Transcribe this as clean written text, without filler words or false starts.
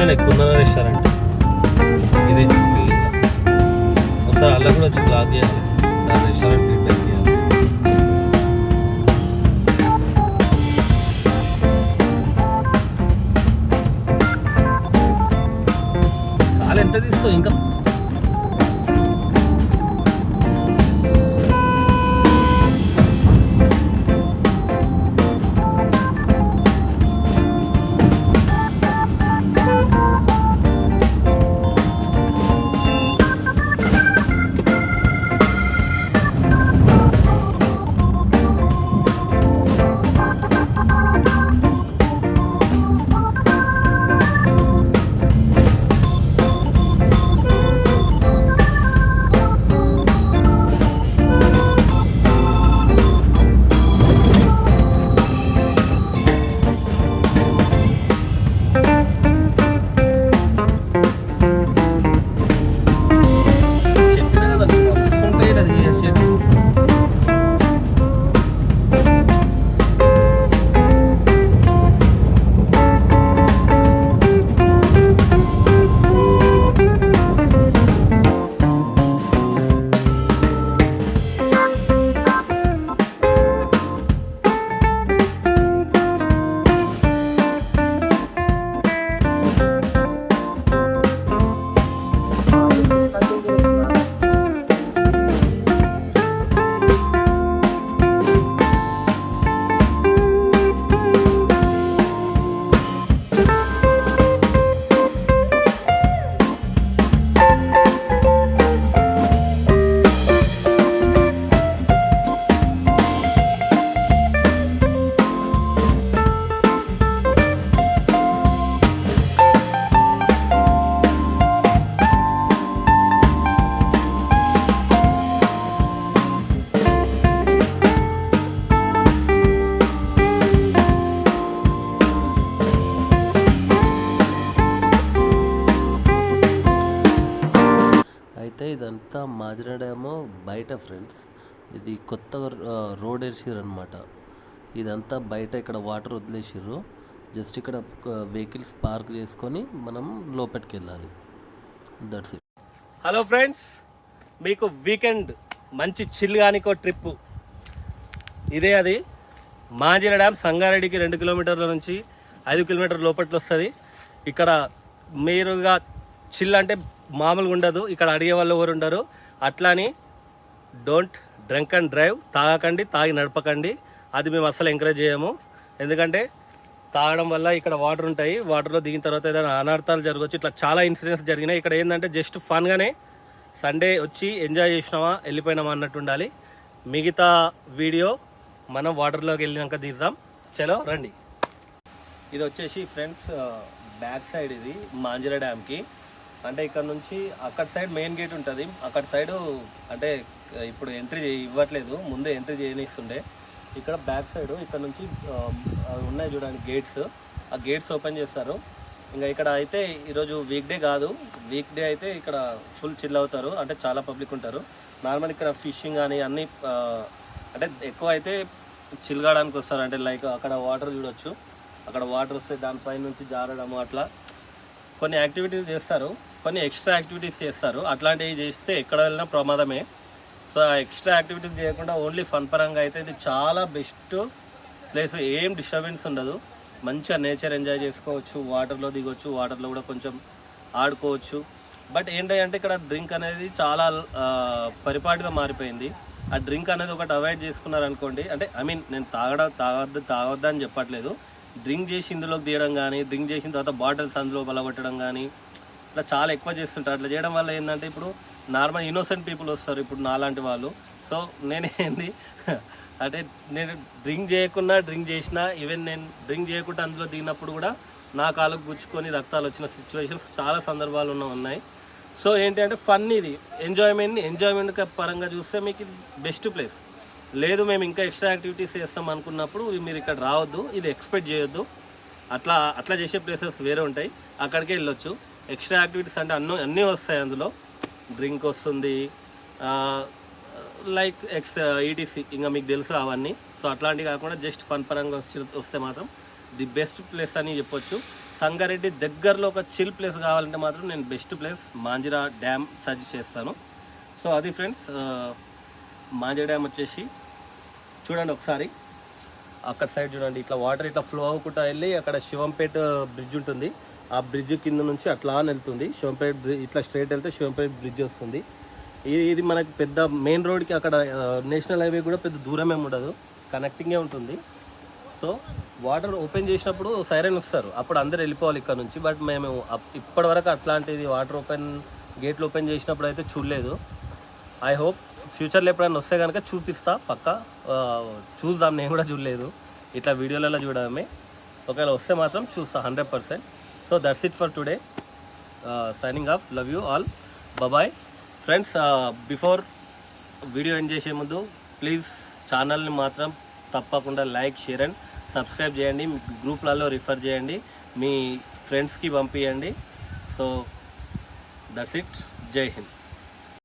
సిటీలో ఎక్కువ ఉన్న రెస్టారెంట్ ఇది. ఒకసారి అలా కూడా వచ్చి బ్లాగ్ చేయాలి, దాని రెస్టారెంట్ ఫీడ్బ్యాక్ చేయాలి. చాలా ఎంత తీస్తావు ఇంకా? అయితే ఇదంతా మాజిరా డ్యాము బయట ఫ్రెండ్స్. ఇది కొత్తగా రోడ్ వేసిర్రు అనమాట. ఇదంతా బయట ఇక్కడ వాటర్ వదిలేసిర్రు. జస్ట్ ఇక్కడ వెహికల్స్ పార్క్ చేసుకొని మనం లోపలికి వెళ్ళాలి. That's it. హలో ఫ్రెండ్స్, మీకు వీకెండ్ మంచి చిల్ కానికో ట్రిప్ ఇదే. అది మాజిరా డ్యామ్ సంగారెడ్డికి 2 కిలోమీటర్ల నుంచి 5 కిలోమీటర్ల లోపట్లో వస్తుంది. ఇక్కడ మీరుగా చిల్ అంటే మామూలుగా ఉండదు. ఇక్కడ అడిగే వాళ్ళు ఎవరు ఉండరు. అట్లాని డోంట్ డ్రింక్ అండ్ డ్రైవ్, తాగకండి, తాగి నడపకండి. అది మేము అస్సలు ఎంకరేజ్ చేయము. ఎందుకంటే తాగడం వల్ల ఇక్కడ వాటర్ ఉంటాయి, వాటర్లో దిగిన తర్వాత ఏదైనా అనర్థాలు జరగవచ్చు. ఇట్లా చాలా ఇన్సిడెంట్స్ జరిగినాయి. ఇక్కడ ఏంటంటే జస్ట్ ఫన్గానే సండే వచ్చి ఎంజాయ్ చేసినామా వెళ్ళిపోయినామా అన్నట్టు ఉండాలి. మిగతా వీడియో మనం వాటర్లోకి వెళ్ళినాక తీద్దాం. చలో రండి. ఇది వచ్చేసి ఫ్రెండ్స్ బ్యాక్ సైడ్, ఇది మాంజిరా డ్యామ్కి. అంటే ఇక్కడ నుంచి అక్కడ సైడ్ మెయిన్ గేట్ ఉంటుంది. అక్కడ సైడు అంటే ఇప్పుడు ఎంట్రీ ఇవ్వట్లేదు, ముందే ఎంట్రీ చేయనిస్తుండే. ఇక్కడ బ్యాక్ సైడ్ ఇక్కడ నుంచి ఉన్నాయి చూడండి గేట్స్. ఆ గేట్స్ ఓపెన్ చేస్తారు. ఇంకా ఇక్కడ అయితే ఈరోజు వీక్ డే కాదు, వీక్ డే అయితే ఇక్కడ ఫుల్ చిల్ అవుతారు. అంటే చాలా పబ్లిక్ ఉంటారు. నార్మల్ ఇక్కడ ఫిషింగ్ కానీ అన్నీ అంటే ఎక్కువ అయితే చిల్ కావడానికి వస్తారు. అంటే లైక్ అక్కడ వాటర్ చూడొచ్చు, అక్కడ వాటర్ వస్తే దానిపై నుంచి జారడము, అట్లా కొన్ని యాక్టివిటీస్ చేస్తారు, కొన్ని ఎక్స్ట్రా యాక్టివిటీస్ చేస్తారు. అట్లాంటివి చేస్తే ఎక్కడ వెళ్ళినా ప్రమాదమే. సో ఆ ఎక్స్ట్రా యాక్టివిటీస్ చేయకుండా ఓన్లీ ఫన్ పరంగా అయితే ఇది చాలా బెస్ట్ ప్లేస్. ఏం డిస్టర్బెన్స్ ఉండదు, మంచిగా నేచర్ ఎంజాయ్ చేసుకోవచ్చు, వాటర్లో దిగొచ్చు, వాటర్లో కూడా కొంచెం ఆడుకోవచ్చు. బట్ ఏంటంటే ఇక్కడ డ్రింక్ అనేది చాలా పరిపాటిగా మారిపోయింది. ఆ డ్రింక్ అనేది ఒకటి అవాయిడ్ చేసుకున్నారనుకోండి, అంటే ఐ మీన్ నేను తాగొద్దు అని చెప్పట్లేదు. డ్రింక్ చేసి ఇందులోకి తీయడం కానీ, డ్రింక్ చేసిన తర్వాత బాటిల్స్ అందులో బలగొట్టడం కానీ ఇట్లా చాలా ఎక్కువ చేస్తుంటారు. అట్లా చేయడం వల్ల ఏంటంటే ఇప్పుడు నార్మల్ ఇన్నోసెంట్ పీపుల్ వస్తారు, ఇప్పుడు నాలాంటి వాళ్ళు. సో నేనేంది అంటే నేను డ్రింక్ చేయకుండా డ్రింక్ చేసినా, ఈవెన్ నేను డ్రింక్ చేయకుండా అందులో దిగినప్పుడు కూడా నా కాళ్ళకు గుచ్చుకొని రక్తాలు వచ్చిన సిచ్యువేషన్స్ చాలా సందర్భాలు ఉన్నాయి. సో ఏంటంటే ఫన్, ఇది ఎంజాయ్మెంట్ పరంగా చూస్తే మీకు ఇది బెస్ట్ ప్లేస్. లేదు మేము ఇంకా ఎక్స్ట్రా యాక్టివిటీస్ చేస్తాం అనుకున్నప్పుడు మీరు ఇక్కడ రావద్దు, ఇది ఎక్స్పెక్ట్ చేయొద్దు. అట్లా చేసే ప్లేసెస్ వేరే ఉంటాయి, అక్కడికే వెళ్ళొచ్చు. ఎక్స్ట్రా యాక్టివిటీస్ అంటే అన్నీ వస్తాయి అందులో. డ్రింక్ వస్తుంది, లైక్ ఎక్స్ట్రా ఈటీసీ ఇంకా మీకు తెలుసు అవన్నీ. సో అట్లాంటివి కాకుండా జస్ట్ ఫన్ పరంగా వస్తే మాత్రం ది బెస్ట్ ప్లేస్ అని చెప్పొచ్చు. సంగారెడ్డి దగ్గరలో ఒక చిల్ ప్లేస్ కావాలంటే మాత్రం నేను బెస్ట్ ప్లేస్ మాంజిరా డ్యామ్ సజెస్ట్ చేస్తాను. సో అది ఫ్రెండ్స్, మాంజిరా డ్యామ్ వచ్చేసి చూడండి ఒకసారి, అక్కడ సైడ్ చూడండి, ఇట్లా వాటర్ ఇట్లా ఫ్లో అవ్వకుండా వెళ్ళి అక్కడ శివంపేట బ్రిడ్జ్ ఉంటుంది. ఆ బ్రిడ్జ్ కింద నుంచి అట్లా వెళ్తుంది శివంపేట బ్రిడ్జ్, ఇట్లా స్ట్రైట్ వెళ్తే శివంపేట బ్రిడ్జ్ వస్తుంది. ఇది మనకి పెద్ద మెయిన్ రోడ్కి అక్కడ నేషనల్ హైవే కూడా పెద్ద దూరం ఏమి ఉండదు, కనెక్టింగే ఉంటుంది. సో వాటర్ ఓపెన్ చేసినప్పుడు సైరన్ వస్తారు, అప్పుడు అందరు వెళ్ళిపోవాలి ఇక్కడ నుంచి. బట్ మేము ఇప్పటివరకు అట్లాంటిది వాటర్ గేట్లు ఓపెన్ చేసినప్పుడు అయితే చూడలేదు. ఐ హోప్ ఫ్యూచర్లో ఎప్పుడైనా వస్తే కనుక చూపిస్తా, పక్కా చూద్దాం. నేను కూడా చూడలేదు, ఇట్లా వీడియోలలో చూడడమే. ఒకవేళ వస్తే మాత్రం చూస్తా 100%. So that's it for today. Signing off. Love you all. Bye friends. Before video end చేసే ముందు ప్లీజ్ ఛానల్ని మాత్రం తప్పకుండా లైక్, షేర్ అండ్ సబ్స్క్రైబ్ చేయండి. మీ గ్రూప్లలో రిఫర్ చేయండి, మీ ఫ్రెండ్స్కి పంపించండి. So that's it. జై హింద్.